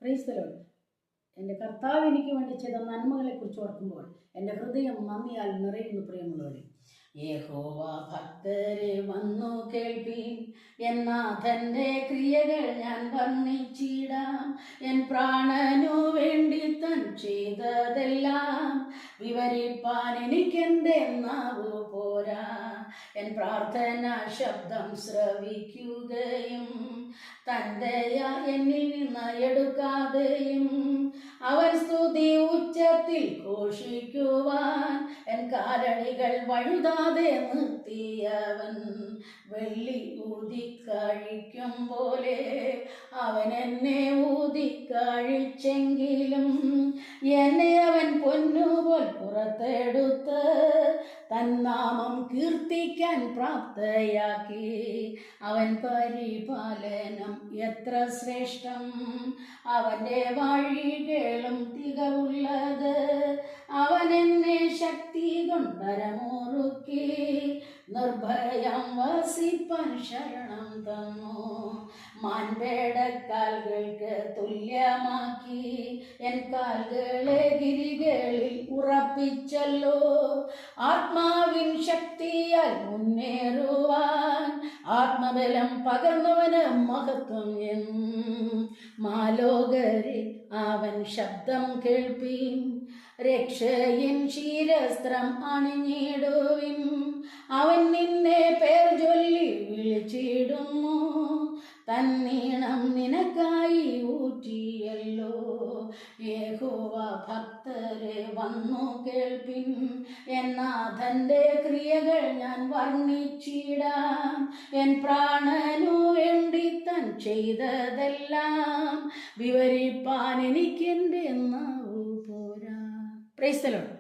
Praise the Lord. എൻ്റെ കർത്താവ് എനിക്ക് വേണ്ടി ചെയ്ത നന്മകളെക്കുറിച്ച് ഓർക്കുമ്പോൾ എൻ്റെ ഹൃദയം നന്ദിയാൽ നിറയുന്നു. പ്രിയമുള്ളവരെ, യഹോവ ഭക്തരെ വന്നു കേൾപ്പീൻ, എന്നാഥൻ്റെ ക്രിയകൾ ഞാൻ വർണ്ണിച്ചിടാം. എൻ പ്രാണനു വേണ്ടി തൻ ചെയ്തതെല്ലാം വിവരിപ്പാൻ എനിക്കെൻ്റെ നാവു പോരാ. എൻ പ്രാർത്ഥന ശബ്ദം ശ്രവിക്കുകയും തൻ്റെ എന്നിൽ നിന്ന് എടുക്കാതെയും അവൻ സ്തുതി ഉച്ചത്തിൽ ഘോഷിക്കുവാൻ എൻ കാലടികൾ വഴുതാതെ നിർത്തിയവൻ. വെള്ളി ഊതിക്കഴിക്കും പോലെ അവൻ എന്നെ ഊതിക്കഴിച്ചെങ്കിലും എന്നെ അവൻ പൊന്നുപോൽ പുറത്തെടുത്ത് തന്നാമം കീർത്തിക്കാൻ പ്രാപ്തയാക്കി. അവൻ പരിപാലനം എത്ര ശ്രേഷ്ഠം, അവൻ്റെ വഴികളും തികവുള്ളത്. അവൻ എന്നെ ശക്തി കൊണ്ടരമുറുക്കി നിർഭയം വസിപ്പാൻ ശരണം തന്നു. മാൻപേടക്കാലുകൾക്ക് തുല്യമാക്കി എൻ കാലുകളെ ഗിരികളിൽ ഉറപ്പിച്ചല്ലോ. ആത്മാവിൻ ശക്തിയാൽ മുന്നേറുവാൻ ആത്മബലം പകർന്നവന് മഹത്വം എന്നും. മാലോകരെ അവൻ ശബ്ദം കേൾപ്പീൻ, രക്ഷയിൻ ശിരസ്ത്രം അണിഞ്ഞിടുവിൻ. അവൻ നിന്നെ പേർ ചൊല്ലി വിളിച്ചിടുന്നു, തന്നീണം നിനക്കായി ഊറ്റിയല്ലോ. യഹോവ ഭക്തരെ വന്നു കേൾപ്പിൻ, എന്നാഥൻ്റെ ക്രിയകൾ ഞാൻ വർണ്ണിച്ചിടാം. എൻ പ്രാണനു വേണ്ടി തൻ ചെയ്തതെല്ലാം വിവരിപ്പാൻ എനിക്കെൻ്റെ നാവു പോരാ. Praise the Lord.